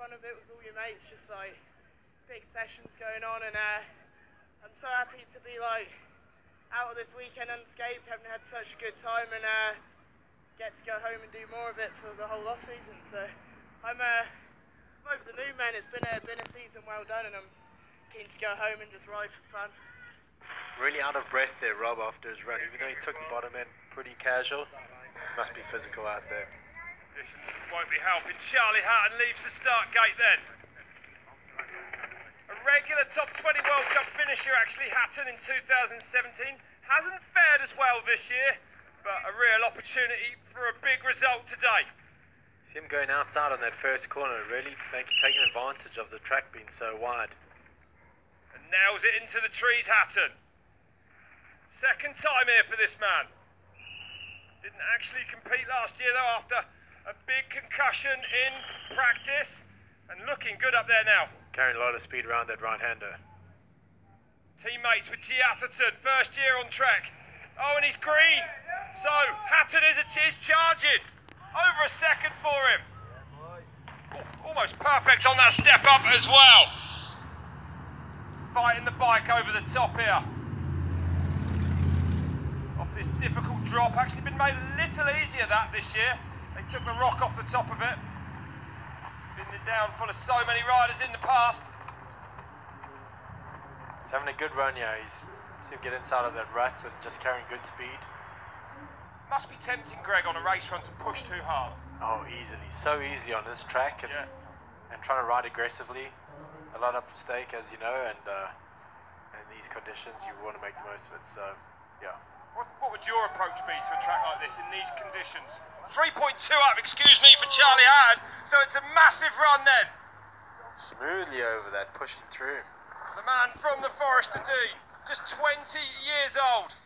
fun of it with all your mates, just like big sessions going on, and I'm so happy to be like out of this weekend unscathed, having had such a good time, and get to go home and do more of it for the whole off season. So I'm over the moon, man. It's been a season well done, and I'm keen to go home and just ride for fun. Really out of breath there, Rob, after his run. Even though he took the bottom end pretty casual, must be physical out there. Conditions won't be helping. Charlie Hatton leaves the start gate then. A regular top 20 World Cup finisher, actually, Hatton in 2017. Hasn't fared as well this year, but a real opportunity for a big result today. See him going outside on that first corner, really taking advantage of the track being so wide. And nails it into the trees, Hatton. Second time here for this man. Didn't actually compete last year though, after a big concussion in practice, and looking good up there now. Carrying a lot of speed around that right-hander. Teammates with G. Atherton, first year on track. Oh, and he's green. So Hatton is charging. Over a second for him. Oh, almost perfect on that step up as well. Fighting the bike over the top here. Off this difficult drop, actually been made a little easier that this year. They took the rock off the top of it. Been down full of so many riders in the past. He's having a good run here. He's seen him get inside of that rut and just carrying good speed. Must be tempting, Greg, on a race run to push too hard. Oh, easily. So easily on this track, and trying to ride aggressively. A lot up for stake, as you know, and in these conditions you want to make the most of it, so yeah. What would your approach be to a track like this in these conditions? 3.2 up, excuse me, for Charlie Hatton, so it's a massive run then. Smoothly over that, pushing through. The man from the Forest of Dean, just 20 years old.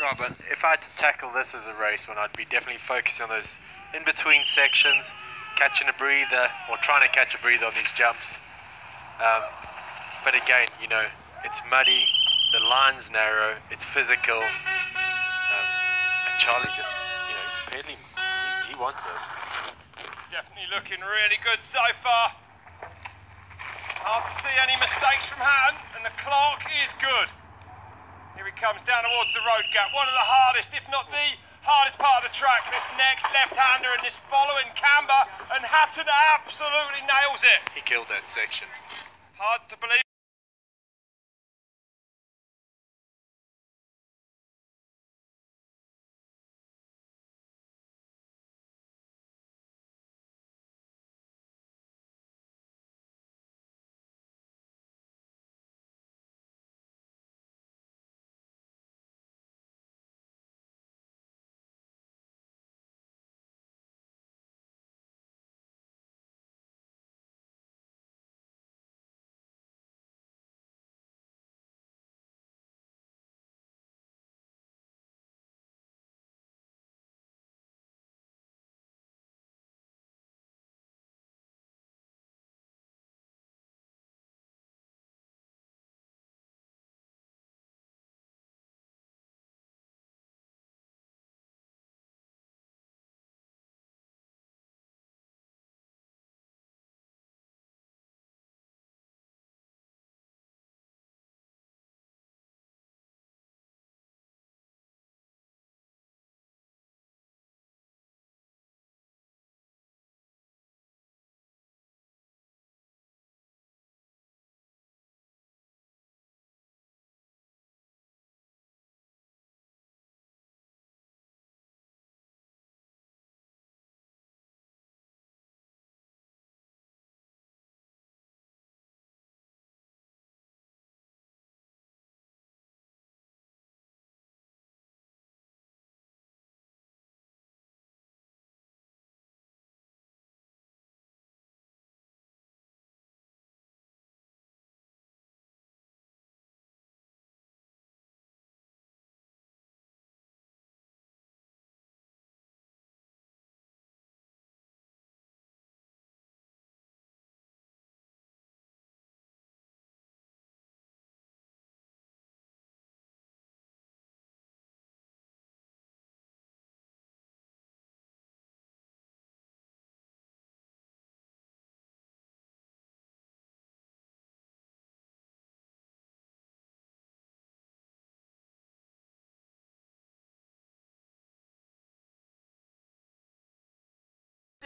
Robin, if I had to tackle this as a race one, I'd be definitely focusing on those in-between sections, catching a breather, or trying to catch a breather on these jumps. But again, you know, it's muddy, the line's narrow, it's physical, and Charlie just, you know, he's pedaling. He wants us. Definitely looking really good so far. Hard to see any mistakes from Hatton, and the clock is good. Here he comes down towards the road gap. One of the hardest, if not the hardest part of the track. This next left-hander and this following camber, and Hatton absolutely nails it. He killed that section. Hard to believe.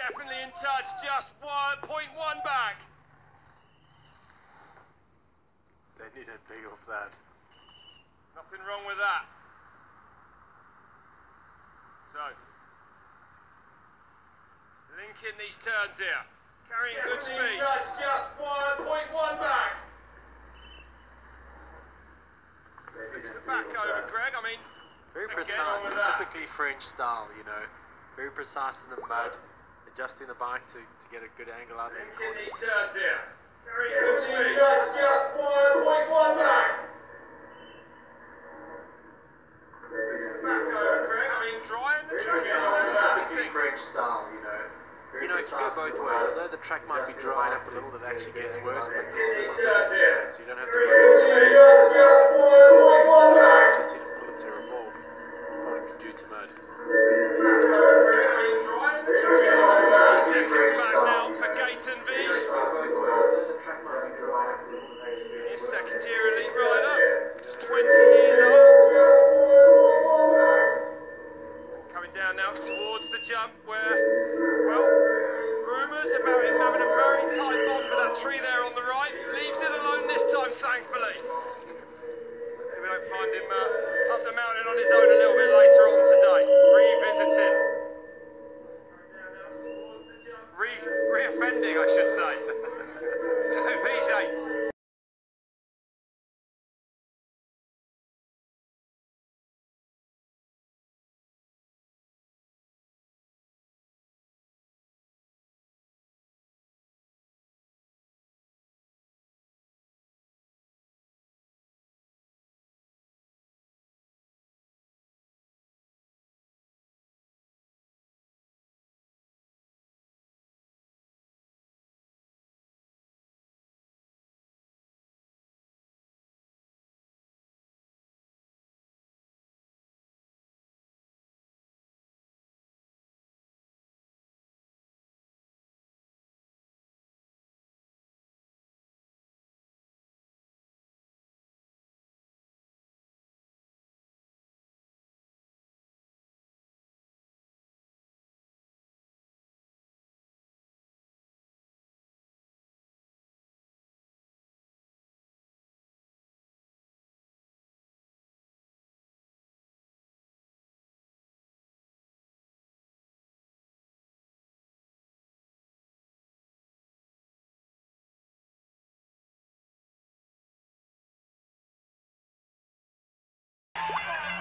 definitely in touch, just 1.1 back. Sending it big off that. Nothing wrong with that. So, linking these turns here. Carrying good speed. Just 1.1 back. Fix the back over, Greg. I mean, very again, precise, typically French style, you know. Very precise in the mud, adjusting the bike to get a good angle out in the corners. these turns here. Carrying good speed. Just 1.1 back. Fix the back over, Greg. I mean, drying the track Typically French style, you know. You know, it can go both ways. Although the track might be drying up a little, it actually gets worse, but it's good, so you don't have the road. Just see them pull it to revolve. Probably be due to mud. 3 seconds back now for Gaten Vij. His second year elite rider, just 20 years old. Coming down now towards the jump where, well, rumours about him having a very tight bond with that tree there on the right. Leaves it alone this time, thankfully. Maybe we don't find him up the mountain on his own a little bit later on today. Revisiting. Re-offending, I should say. So, Vijay.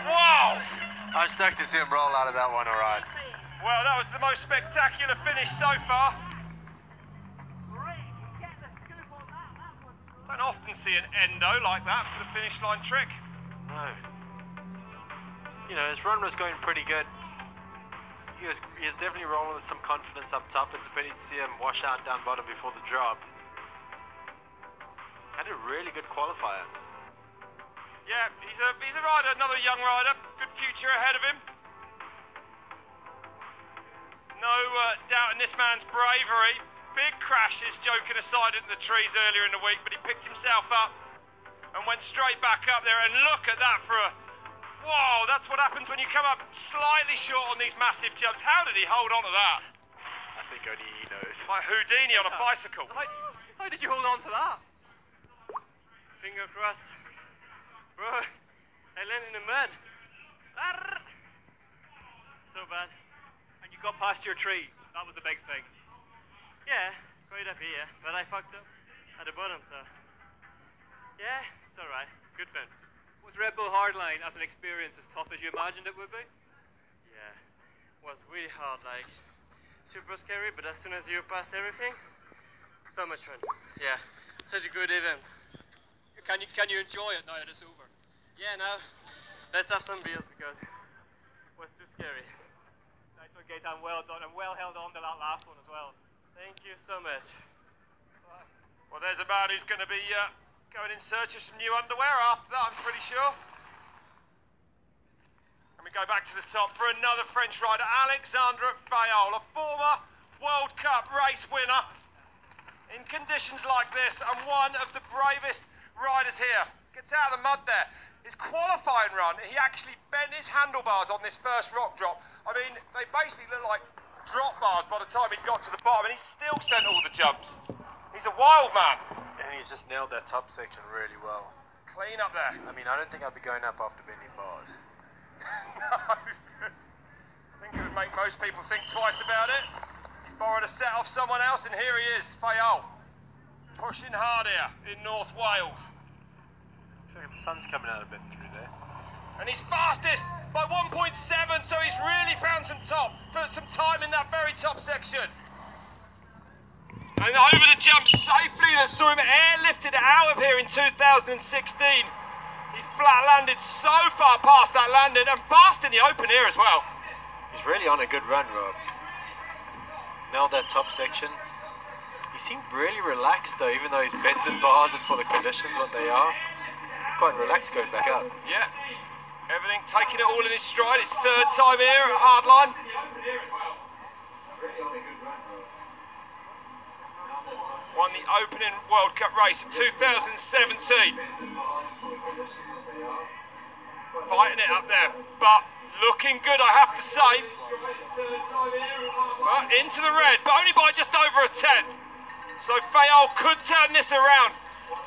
Wow! I'm stoked to see him roll out of that one, alright. Well, that was the most spectacular finish so far. Don't often see an endo like that for the finish line trick. No. You know, his run was going pretty good. He was definitely rolling with some confidence up top. It's a pity to see him wash out down bottom before the drop. Had a really good qualifier. Yeah, he's a rider, another young rider. Good future ahead of him. No doubt in this man's bravery. Big crashes, joking aside, into the trees earlier in the week, but he picked himself up and went straight back up there. And look at that for a... Whoa, that's what happens when you come up slightly short on these massive jumps. How did he hold on to that? I think only he knows. Like Houdini on a bicycle. How did you hold on to that? Finger crossed. Bro, I landed in the mud. Arr! So bad. And you got past your tree. That was a big thing. Yeah, quite up here, but I fucked up at the bottom, so... Yeah, it's alright. It's good fun. Was Red Bull Hardline as an experience as tough as you imagined it would be? Yeah, it was really hard, like, super scary, but as soon as you pass everything, so much fun. Yeah, such a good event. Can you enjoy it now that it's over? Yeah, now, let's have some beers because it was too scary. Nice one, Gaetan. Well done, and well held on to that last one as well. Thank you so much. Well, there's a man who's going to be going in search of some new underwear after that, I'm pretty sure. And we go back to the top for another French rider, Alexandre Fayol, a former World Cup race winner in conditions like this, and one of the bravest riders here. Gets out of the mud there. His qualifying run, he actually bent his handlebars on this first rock drop. I mean, they basically look like drop bars by the time he'd got to the bottom, and he still sent all the jumps. He's a wild man. And he's just nailed that top section really well. Clean up there. I mean, I don't think I'd be going up after bending bars. No. I think it would make most people think twice about it. He borrowed a set off someone else, and here he is, Fayol. Pushing hard here in North Wales. Looks like the sun's coming out a bit through there. And he's fastest by 1.7, so he's really found some time in that very top section. And over the jump safely, that saw him airlifted out of here in 2016. He flat landed so far past that landing, and fast in the open here as well. He's really on a good run, Rob. Nailed that top section. He seemed really relaxed though, even though he's bent his bars and for the conditions what they are. He's quite relaxed going back up. Yeah, everything taking it all in his stride. His third time here at hardline. Won the opening World Cup race of 2017. Fighting it up there, but looking good, I have to say. But into the red, but only by just over a tenth. So Fayol could turn this around.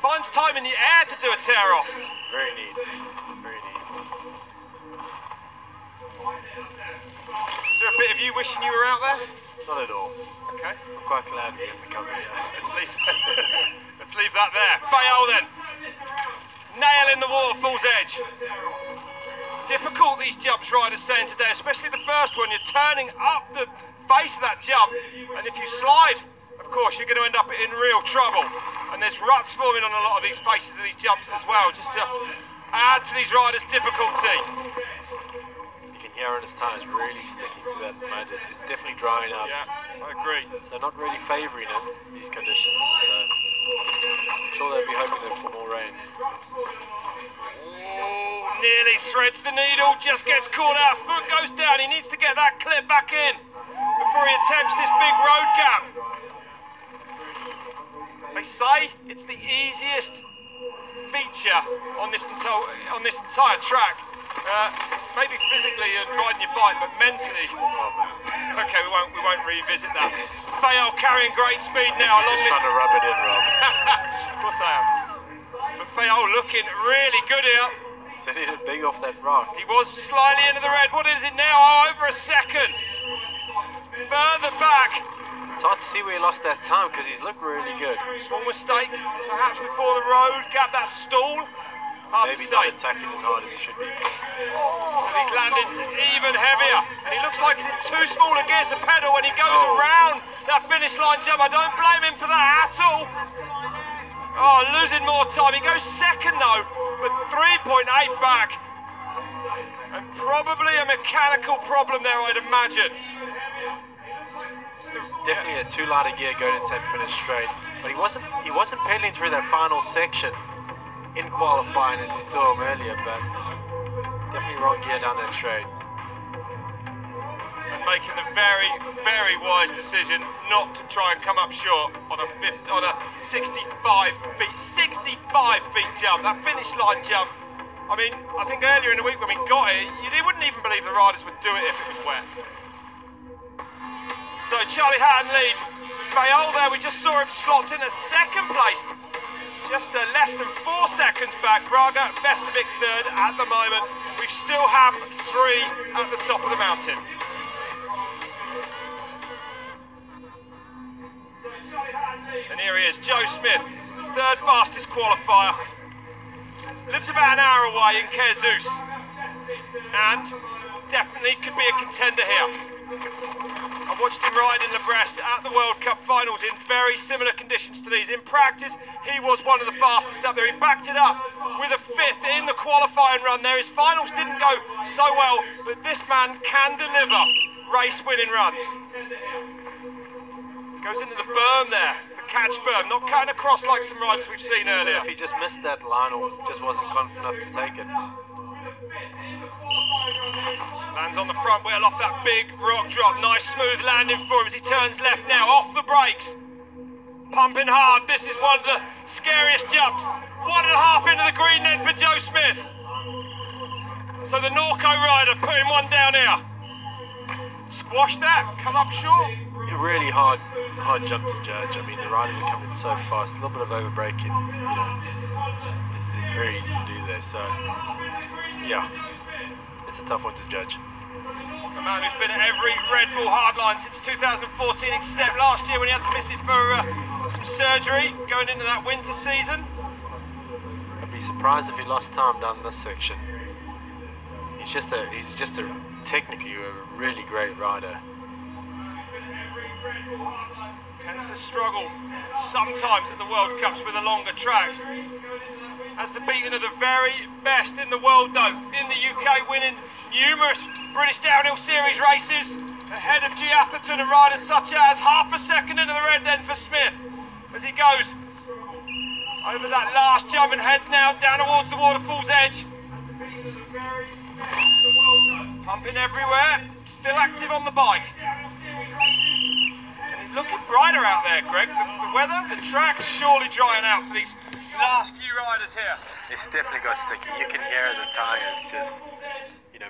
Finds time in the air to do a tear off. Very neat. Very neat. Is there a bit of you wishing you were out there? Not at all. Okay. I'm quite glad we have the cover here. Let's leave that there. Fayol then. Nail in the waterfall's edge. Difficult, these jumps riders saying today, especially the first one. You're turning up the face of that jump, and if you slide, of course, you're going to end up in real trouble. And there's ruts forming on a lot of these faces of these jumps as well, just to add to these riders' difficulty. You can hear on his tyres really sticking to that mud. It's definitely drying up. Yeah, I agree. So not really favouring him, these conditions. So I'm sure they'll be hoping for more rain. Oh, nearly threads the needle, just gets caught out, foot goes down. He needs to get that clip back in before he attempts this big road gap. They say it's the easiest feature on this entire track. Maybe physically and riding your bike, but mentally. Okay, we won't revisit that. Fayol carrying great speed now. Just trying to rub it in, Rob. Of course I am. But Fayol looking really good here. Said he did big off that rock. He was slightly into the red. What is it now? Oh, over a second. Further back. It's hard to see where he lost that time because he's looked really good. Small mistake, perhaps before the road gap, that stall. Hard Maybe to not say. attacking as hard as he should be. And he's landed even heavier. And he looks like he's in too small a gear to pedal when he goes around that finish line jump. I don't blame him for that at all. Oh, losing more time. He goes second though, but 3.8 back. And probably a mechanical problem there, I'd imagine. Definitely a too light a gear going into that finish straight. But he wasn't pedaling through that final section in qualifying as you saw him earlier, but definitely wrong gear down that straight. And making the very, very wise decision not to try and come up short on a 65 feet jump, that finish line jump. I mean, I think earlier in the week when we got it, you wouldn't even believe the riders would do it if it was wet. So Charlie Hatton leads. Fayol there, we just saw him slot in a second place. Just less than 4 seconds back. Braga, Vestervik third at the moment. We still have 3 at the top of the mountain. And here he is, Joe Smith, third fastest qualifier. Lives about an hour away in Jesus. And definitely could be a contender here. I watched him ride in Brest at the World Cup finals in very similar conditions to these. In practice, he was one of the fastest up there. He backed it up with a 5th in the qualifying run there. His finals didn't go so well, but this man can deliver race-winning runs. Goes into the berm there, the catch berm, not cutting across like some riders we've seen earlier. If he just missed that line or just wasn't confident enough to take it. Lands on the front wheel off that big rock drop. Nice smooth landing for him as he turns left now, off the brakes. Pumping hard, this is one of the scariest jumps. 1.5 into the green net for Joe Smith. So the Norco rider putting one down here. squash that, come up short. A really hard jump to judge. I mean, the riders are coming so fast. A little bit of overbraking, is very easy to do there. So, yeah, it's a tough one to judge. A man who's been at every Red Bull hardline since 2014, except last year when he had to miss it for some surgery going into that winter season. I'd be surprised if he lost time down this section. He's just technically a really great rider. Tends to struggle sometimes at the World Cups with the longer tracks. Has the beating of the very best in the world though, in the UK, winning numerous British Downhill Series races, ahead of G. Atherton and riders such as half a second into the red then for Smith, as he goes over that last jump and heads now down towards the waterfall's edge. Pumping everywhere, still active on the bike. And it's looking brighter out there, Greg. The weather, the track is surely drying out for these last few riders here. It's definitely got sticky. You can hear the tyres just,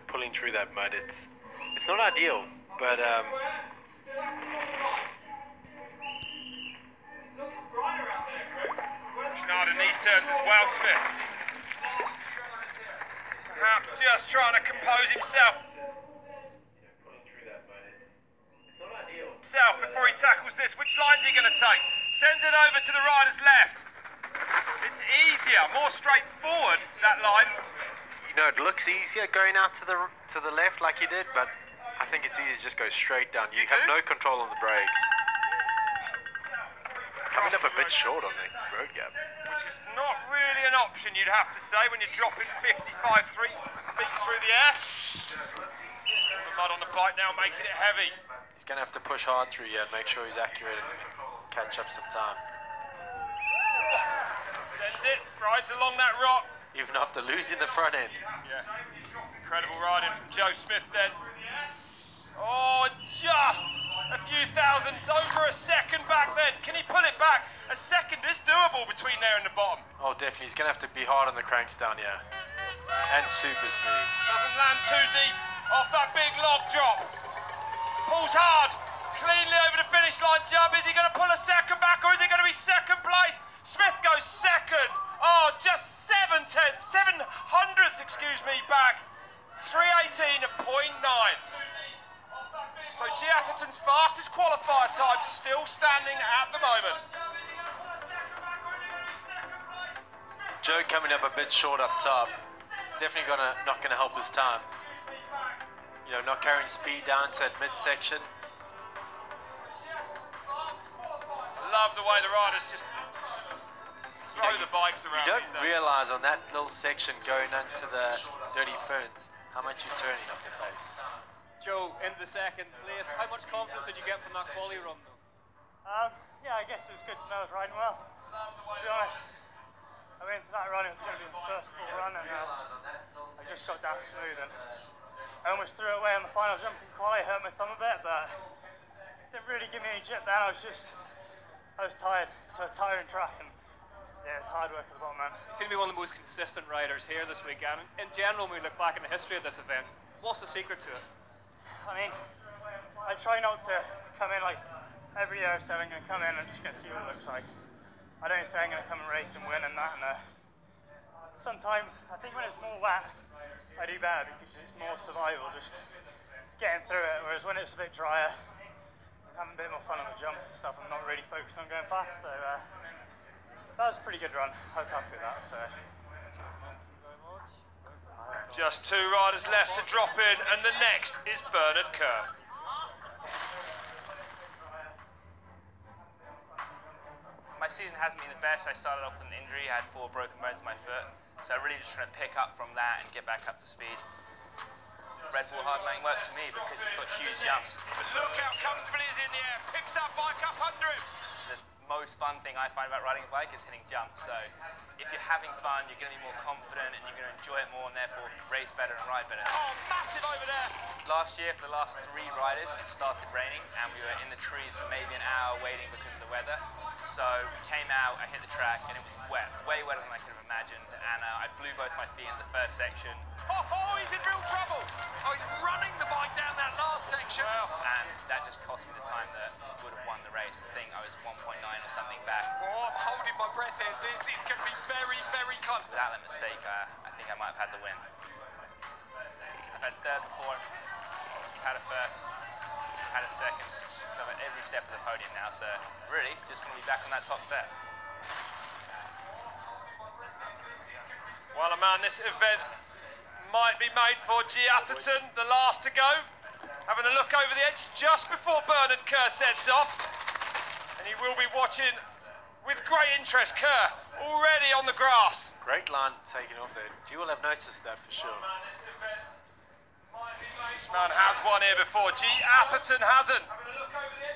pulling through that mud. It's not ideal, but Schneider in these turns as well, Smith. Perhaps just trying to compose himself. Before he tackles this, which line's he going to take? Sends it over to the rider's left. It's easier, more straightforward, that line. it looks easier going out to the left like you did, but I think it's easier to just go straight down. You have no control on the brakes. Coming up a bit short on the road gap. Which is not really an option, you'd have to say, when you're dropping 55 feet through the air. The mud on the bike now making it heavy. He's going to have to push hard through here and make sure he's accurate and catch up some time. Sends it, rides along that rock. Even after losing the front end. Yeah, incredible riding from Joe Smith then. Oh, just a few thousandths over a second back then. Can he pull it back? A second is doable between there and the bottom. Oh, definitely. He's going to have to be hard on the cranks down here. And super smooth. Doesn't land too deep off that big log drop. Pulls hard, cleanly over the finish line jump. Is he going to pull a second back or is he going to be second place? Smith goes second. Oh, just 7 hundredths, back. 3:18.9. So G. Atherton's fastest qualifier time still standing at the moment. Joe coming up a bit short up top. It's definitely not gonna help his time. Not carrying speed down to that midsection. Love the way the riders just throw the bikes around. You don't realise on that little section going into the dirty ferns how much you're turning off the face. Joe, in the second place, how much confidence did you get from that quali run though? Yeah, I guess it was good to know I was riding well. To be honest, I went into that run, it was going to be the first full run, and I just got that smooth, and I almost threw it away on the final jump in quali. I hurt my thumb a bit, but it didn't really give me any jet down. I was tired, so a tiring track, and yeah, it's hard work at the bottom, man. You seem to be one of the most consistent riders here this weekend. In general, when we look back in the history of this event, what's the secret to it? I mean, I try not to come in like every year I say I'm going to come in and just going to see what it looks like. I don't say I'm going to come and race and win and that, and sometimes, I think when it's more wet, I do better because it's more survival, just getting through it, whereas when it's a bit drier, I'm having a bit more fun on the jumps and stuff. I'm not really focused on going fast, so that was a pretty good run. I was happy with that. So. Just 2 riders left to drop in, and the next is Bernard Kerr. My season hasn't been the best. I started off with an injury. I had 4 broken bones in my foot, so I'm really just trying to pick up from that and get back up to speed. Red Bull hardline works for me because it's got huge jumps. But look how comfortable he is in the air. Picks that bike up under him. The most fun thing I find about riding a bike is hitting jumps. So if you're having fun, you're going to be more confident and you're going to enjoy it more and therefore race better and ride better. Oh, massive over there. Last year, for the last 3 riders, it started raining and we were in the trees for maybe an hour waiting because of the weather. So we came out, I hit the track, and it was wet, way wetter than I could have imagined, and I blew both my feet in the first section. Oh, he's in real trouble. Oh, he's running the bike down that last section. And that just cost me the time that would have won the race. I think I was 1.9 or something back. Oh, I'm holding my breath here. This is going to be very, very close. Without that mistake, I think I might have had the win. I've had third before, had a first, had a second. I've had every step of the podium now, so really just going to be back on that top step. Well, man, this event might be made for G. Atherton, the last to go. Having a look over the edge just before Bernard Kerr sets off. And he will be watching with great interest. Kerr already on the grass. Great line taken off there. You will have noticed that for sure. This man has won here before. G. Atherton hasn't.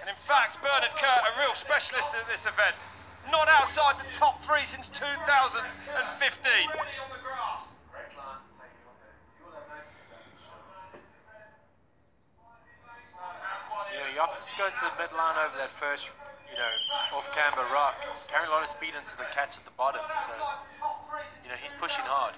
And in fact, Bernard Kerr, a real specialist at this event. Not outside the top 3 since 2015. He opted to go to the midline over that first, off-camber rock, carrying a lot of speed into the catch at the bottom. So, he's pushing hard.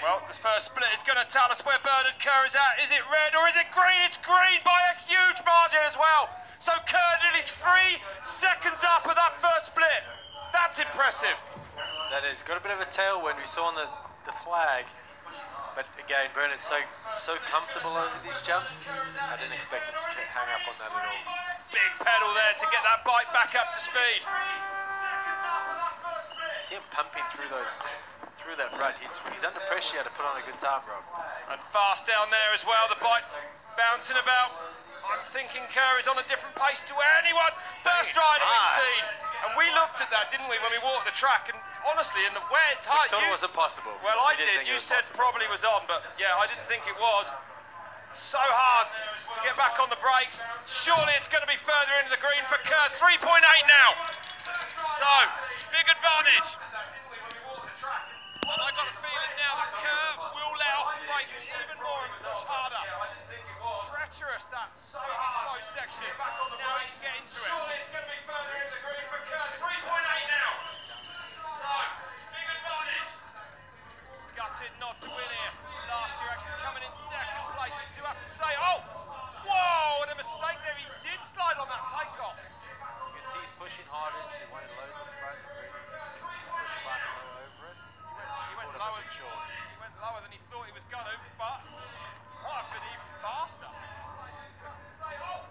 Well, this first split is going to tell us where Bernard Kerr is at. Is it red or is it green? It's green by a huge margin as well. So Kerr nearly 3 seconds up of that first split. That's impressive. That is. Got a bit of a tailwind we saw on the flag. But again, Bernard's so comfortable over these jumps. I didn't expect him to hang up on that at all. Big pedal there to get that bike back up to speed. See him pumping through that rut. He's under pressure to put on a good time, Rob. And fast down there as well. The bike bouncing about. I'm thinking Kerr is on a different pace to anyone. First rider we've seen. And we looked at that, didn't we, when we walked the track? And honestly, in the way it's hard, thought it wasn't possible. Well, I did. You said probably was on, but yeah, I didn't think it was. So hard to get back on the brakes. Surely it's going to be further into the green for Kerr. 3.8 now. So, big advantage. And I got a feeling now that Kerr will let off the brakes even more and push harder. Treacherous, that exposed section. Now he can get into it. Surely it's going to be further into the green for Kerr. 3.8 now. So, big advantage. Gutted not to win here. Last year actually coming in second place. I do have to say, whoa, what a mistake there. He did slide on that takeoff. You can see he's pushing hard into one low the front and really pushing back low over it. He went lower. He went lower than he thought he was going to, but might have been even faster.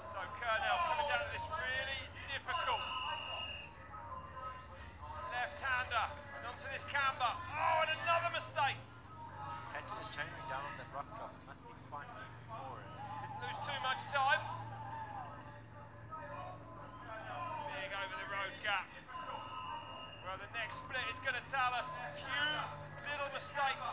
So Kerr now coming down to this really difficult left-hander and onto this camber. Oh, and another mistake. Catching his chainring down on that rock drop. It must be quite deep before it. Didn't lose too much time. Big over the road gap. Well, the next split is going to tell us a few little mistakes.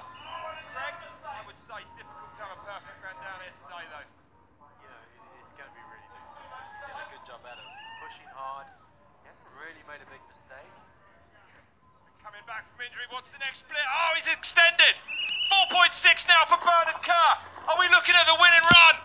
Greg, I would say difficult to have a perfect run down here today, though. It's going to be really difficult. He's doing a good job at it. He's pushing hard. He hasn't really made a big mistake. Coming back from injury, what's the next split? Oh, he's extended! 4.6 now for Bernard Kerr. Are we looking at the winning run?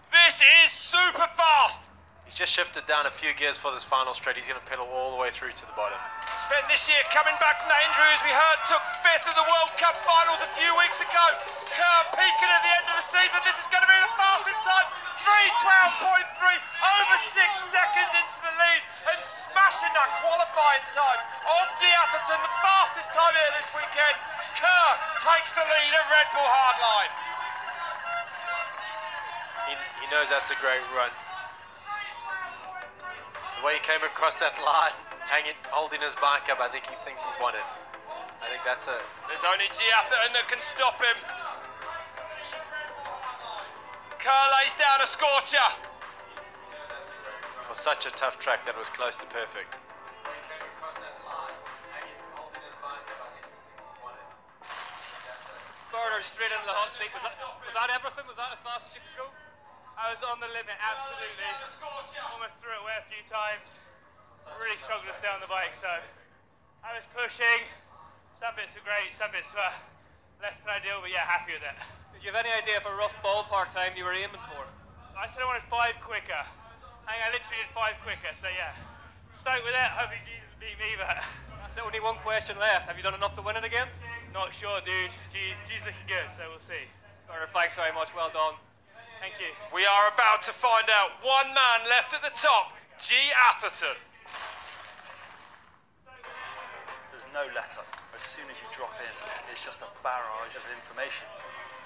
This is super fast. He's just shifted down a few gears for this final straight. He's going to pedal all the way through to the bottom. Spent this year coming back from that injury, as we heard, took 5th at the World Cup finals a few weeks ago. Kerr peaking at the end of the season. This is going to be the fastest time. 3:12.3, over 6 seconds into the lead and smashing that qualifying time of G. Atherton, the fastest time here this weekend. Kerr takes the lead at Red Bull Hardline. He knows that's a great run. The way he came across that line, holding his bike up, I think he thinks he's won it. I think that's a... There's only G. Atherton that can stop him. Kerr lays down a scorcher. For such a tough track, that was close to perfect. Bernard straight into the hot seat. Was that everything? Was that as fast as you could go? I was on the limit, absolutely. Almost threw it away a few times. Really struggled to stay on the bike, so I was pushing. Some bits were great, some bits were less than ideal, but yeah, happy with it. Did you have any idea of a rough ballpark time you were aiming for? I said I wanted 5 quicker. I think I literally did 5 quicker, so yeah. Stoked with it, hopefully Jesus beat me, but That's only one question left. Have you done enough to win it again? not sure, dude. G's looking good, so we'll see. Connor, thanks very much. Well done. Thank you. We are about to find out. One man left at the top, G. Atherton. There's no let-up. As soon as you drop in, it's just a barrage of information.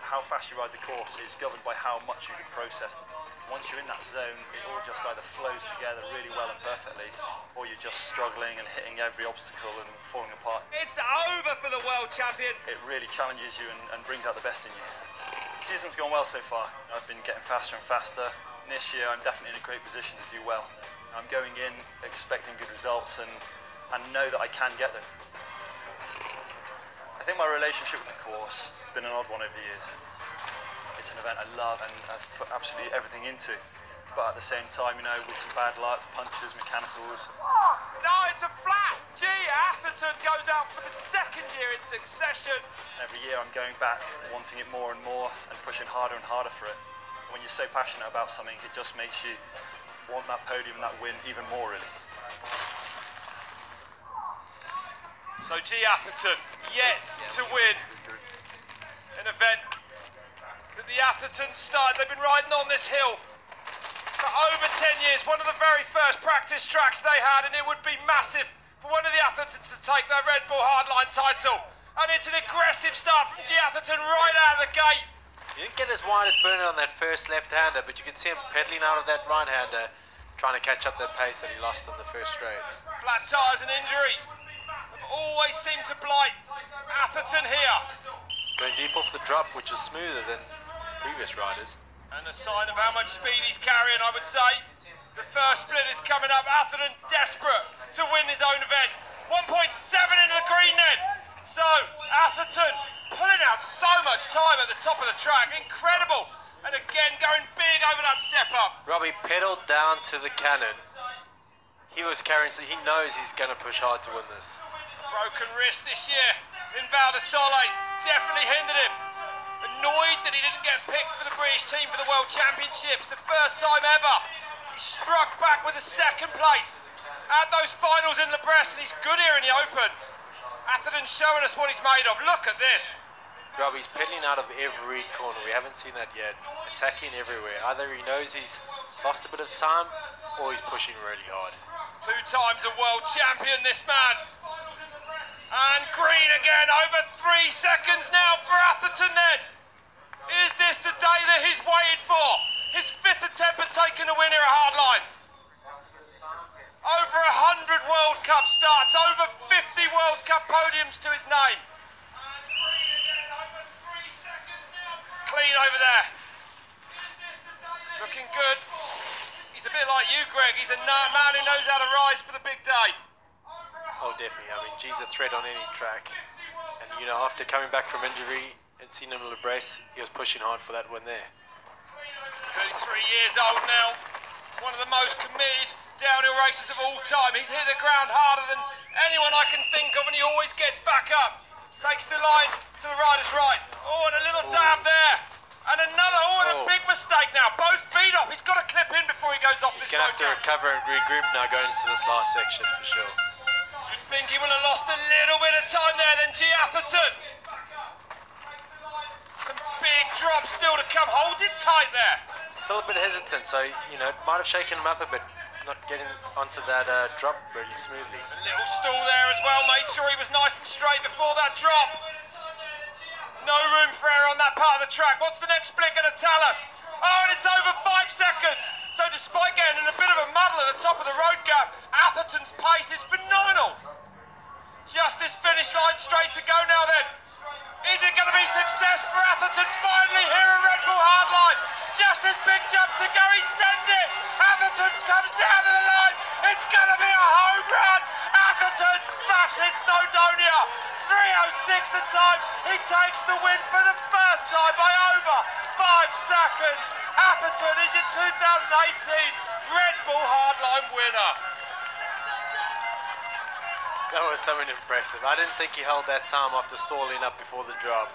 How fast you ride the course is governed by how much you can process. Once you're in that zone, it all just either flows together really well and perfectly, or you're just struggling and hitting every obstacle and falling apart. It's over for the world champion. It really challenges you and brings out the best in you. The season's gone well so far. I've been getting faster and faster. And this year, I'm definitely in a great position to do well. I'm going in expecting good results and know that I can get them. I think my relationship with the course has been an odd one over the years. It's an event I love and I've put absolutely everything into. But at the same time, you know, with some bad luck, punches, mechanicals. No, it's a flat. G. Atherton goes out for the second year in succession. Every year I'm going back, wanting it more and more and pushing harder and harder for it. When you're so passionate about something, it just makes you want that podium and that win even more, really. So G. Atherton yet to win an event that the Athertons started. They've been riding on this hill for over 10 years, one of the very first practice tracks they had, and it would be massive for one of the Athertons to take their Red Bull Hardline title. And it's an aggressive start from G. Atherton right out of the gate. He didn't get as wide as Bernard on that first left-hander, but you could see him pedaling out of that right-hander, trying to catch up that pace that he lost on the first straight. Flat tyres and injury have always seemed to blight Atherton here. Going deep off the drop, which is smoother than previous riders. And a sign of how much speed he's carrying, I would say. The first split is coming up. Atherton desperate to win his own event. 1.7 into the green then. So Atherton pulling out so much time at the top of the track. Incredible. And again going big over that step up. Robbie pedaled down to the cannon. He was carrying, so he knows he's going to push hard to win this. Broken wrist this year in Val di Sole definitely hindered him. Annoyed that he didn't get picked for the British team for the World Championships, the first time ever. He struck back with a second place at those finals in Brest, and he's good here in the Open. Atherton's showing us what he's made of. Look at this. Robbie's pedaling out of every corner. We haven't seen that yet. Attacking everywhere. Either he knows he's lost a bit of time, or he's pushing really hard. 2 times a world champion, this man. And green again, over 3 seconds now for Atherton then. Is this the day that he's waited for? His 5th attempt at taking a win here at Hardline. Over 100 World Cup starts, over 50 World Cup podiums to his name. And green again, over 3 seconds now. Clean over there. Looking good. He's a bit like you, Greg. He's a man who knows how to rise for the big day. Oh, definitely. I mean, G's a threat on any track. And, you know, after coming back from injury and seeing him in Brest, he was pushing hard for that win there. 33 years old now. One of the most committed downhill racers of all time. He's hit the ground harder than anyone I can think of, and he always gets back up. Takes the line to the rider's right. Oh, and a little dab there. And another, and a big mistake now. Both feet off. He's got to clip in before he goes off this road. He's going to have to recover and regroup now going into this last section for sure. You'd think he will have lost a little bit of time there then, G. Atherton. Some big drops still to come. Holds it tight there. Still a bit hesitant, so, you know, might have shaken him up a bit. Not getting onto that drop really smoothly. A little stall there as well. Made sure he was nice and straight before that drop. No room for error on that part of the track. What's the next split going to tell us? Oh, and it's over 5 seconds. So despite getting in a bit of a muddle at the top of the road gap, Atherton's pace is phenomenal. Just this finish line straight to go now then. Is it going to be success for Atherton finally here at Red Bull Hardline? Just this big jump to go, he sends it. Atherton comes down to the line. It's going to be a home run. Atherton smashes Snowdonia. 3:06 the time. He takes the win for the first time by over 5 seconds. Atherton is your 2018 Red Bull Hardline winner. That was something impressive. I didn't think he held that time after stalling up before the drop.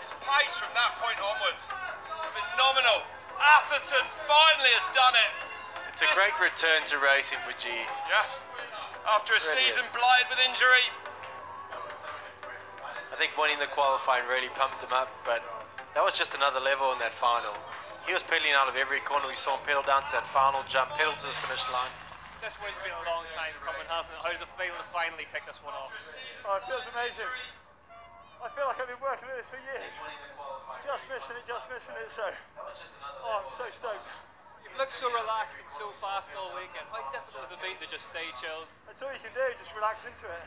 His pace from that point onwards, phenomenal. Atherton finally has done it. It's a great return to racing for G. Yeah. after a season blighted with injury. I think winning the qualifying really pumped him up, but that was just another level in that final. He was pedaling out of every corner. We saw him pedal down to that final jump, pedal to the finish line. This win's been a long time coming, hasn't it? How does it feel to finally take this one off? Oh, it feels amazing. I feel like I've been working at this for years. Just missing it, so. Oh, I'm so stoked. You've looked so relaxed and so fast all weekend. How difficult has it been to just stay chilled? That's all you can do, just relax into it.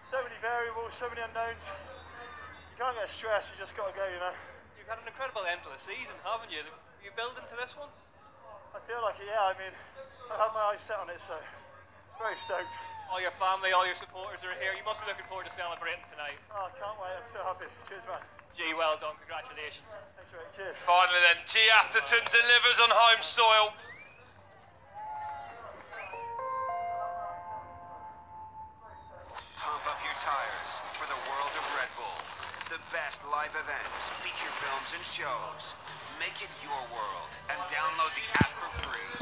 So many variables, so many unknowns. You can't get stressed, you just got to go, you know. You've had an incredible end to the season, haven't you? Are you building to this one? I feel like it, yeah. I mean, I've had my eyes set on it, so very stoked. All your family, all your supporters are here. You must be looking forward to celebrating tonight. Oh, I can't wait. I'm so happy. Cheers, man. Gee, well done. Congratulations. Thanks, Rick. Cheers. Finally then, G. Atherton delivers on home soil. Pump up your tires for the world of Red Bull. The best live events, feature films and shows. Make it your world and download the app for free.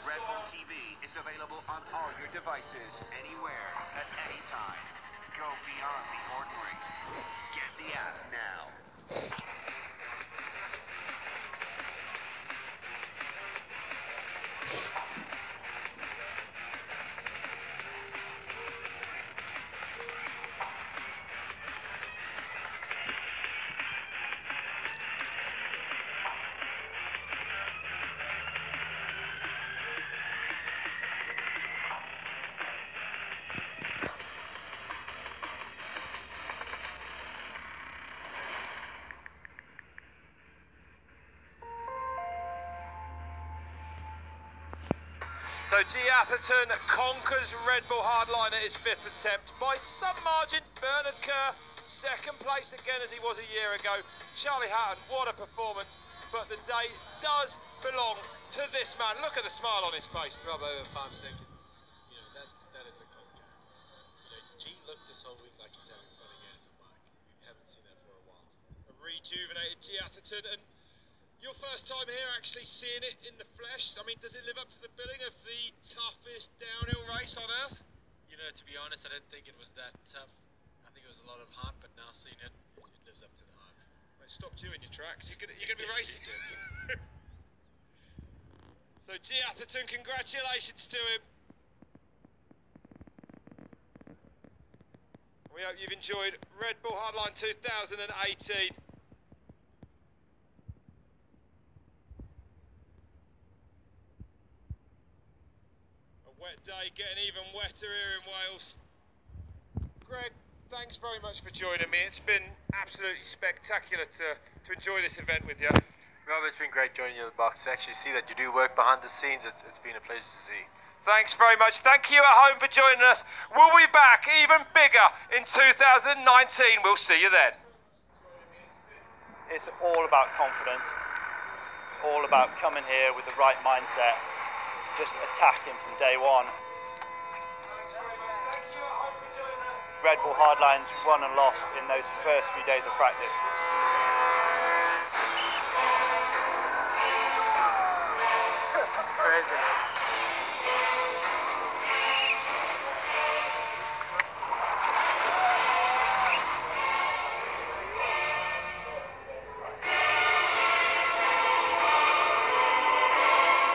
Red Bull TV is available on all your devices, anywhere, at any time. Go beyond the ordinary. Get the app now. So G. Atherton conquers Red Bull Hardline at his 5th attempt by some margin. Bernard Kerr, 2nd place again as he was a year ago. Charlie Hatton, what a performance. But the day does belong to this man. Look at the smile on his face. Rob over 5 seconds. You know, that is a contract. You know, G looked this whole week like he's having fun again at the bike. We haven't seen that for a while. A rejuvenated G. Atherton, and your first time here actually seeing it in the flesh. I mean, does it live up to the billing of the toughest downhill race on earth? You know, to be honest, I didn't think it was that tough. I think it was a lot of hype, but now seeing it, it lives up to the hype. It stopped you in your tracks. You're gonna be racing. So G. Atherton, congratulations to him. We hope you've enjoyed Red Bull Hardline 2018. Wet day, getting even wetter here in Wales. Greg, thanks very much for joining me. It's been absolutely spectacular to enjoy this event with you. Rob, it's been great joining you in the box. To actually see that you do work behind the scenes, it's been a pleasure to see. Thanks very much. Thank you at home for joining us. We'll be back even bigger in 2019. We'll see you then. It's all about confidence, all about coming here with the right mindset, just attacking from day one. Red Bull Hardline's won and lost in those first few days of practice. Crazy.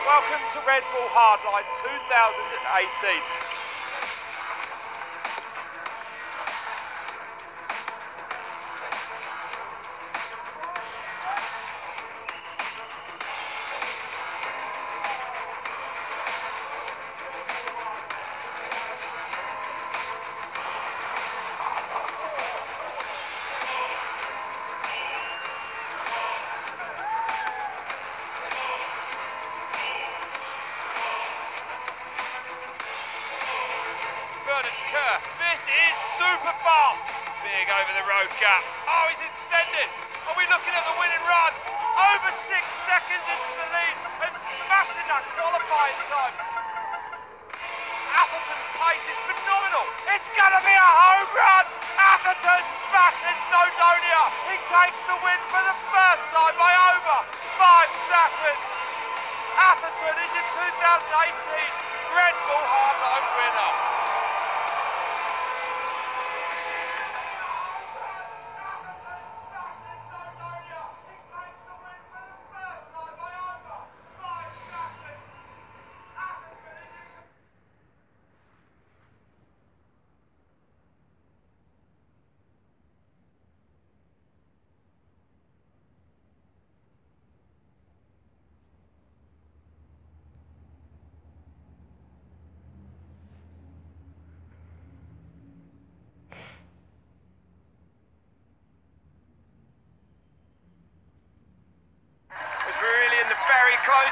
Welcome to Red Bull Hardline 2018. This is super fast. Big over the road gap. Oh, he's extended. Are we looking at the winning run? Over 6 seconds into the lead and smashing that qualifying time. Atherton's pace is phenomenal. It's going to be a home run. Atherton smashes Snowdonia. He takes the win for the first time by over 5 seconds. Atherton is your 2018 Red Bull Hardline winner.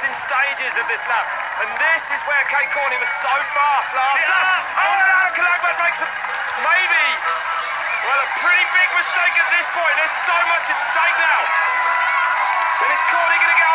in stages of this lap. And this is where Kate Corney was so fast last lap. Oh, now Kalagman makes a, maybe, well, a pretty big mistake at this point. There's so much at stake now. And is Corney going to get on?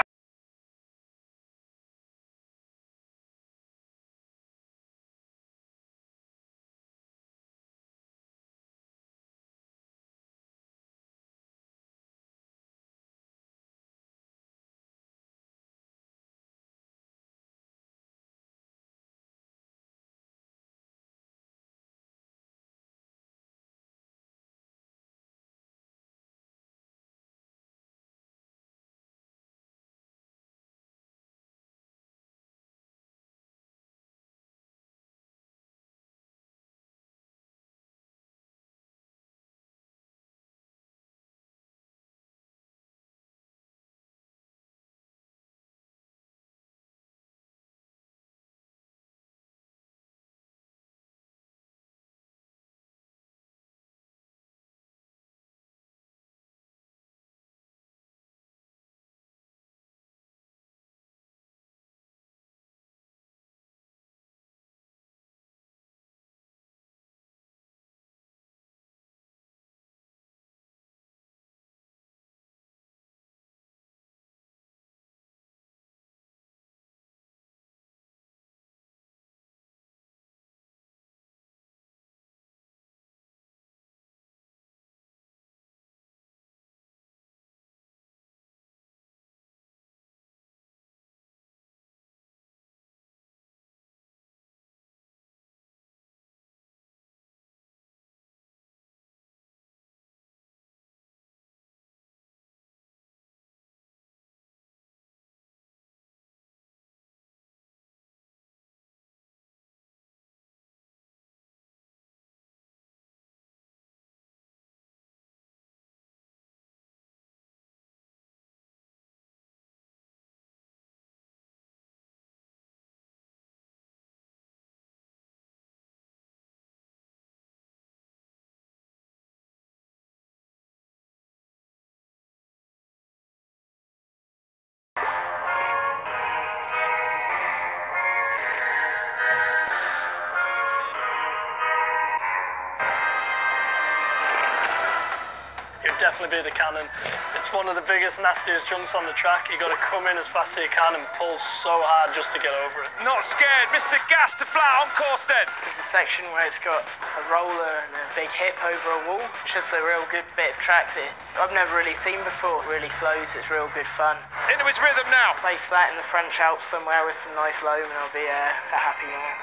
Definitely be the cannon. It's one of the biggest, nastiest jumps on the track. You got to come in as fast as you can and pull so hard just to get over it. Not scared, Mr. Gas to flat on course then. There's a section where it's got a roller and a big hip over a wall. It's just a real good bit of track that I've never really seen before. It really flows, it's real good fun. Into its rhythm now. Place that in the French Alps somewhere with some nice loam and I'll be a happy man.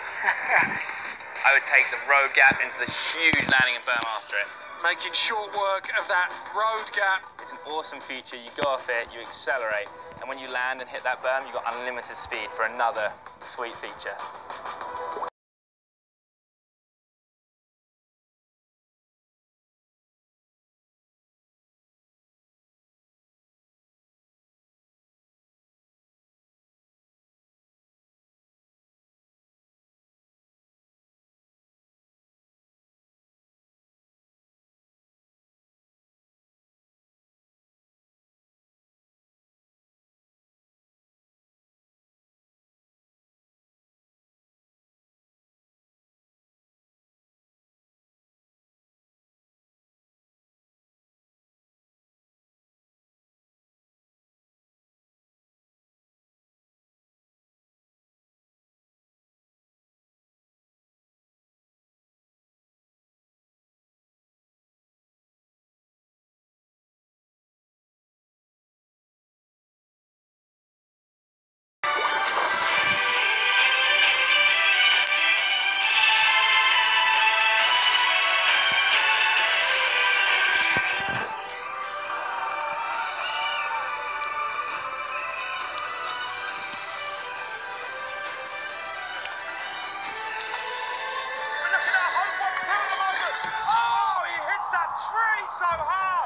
I would take the road gap into the huge landing and berm after it. Making short work of that road gap. It's an awesome feature. You go off it, you accelerate, and when you land and hit that berm, you've got unlimited speed for another sweet feature. So hard!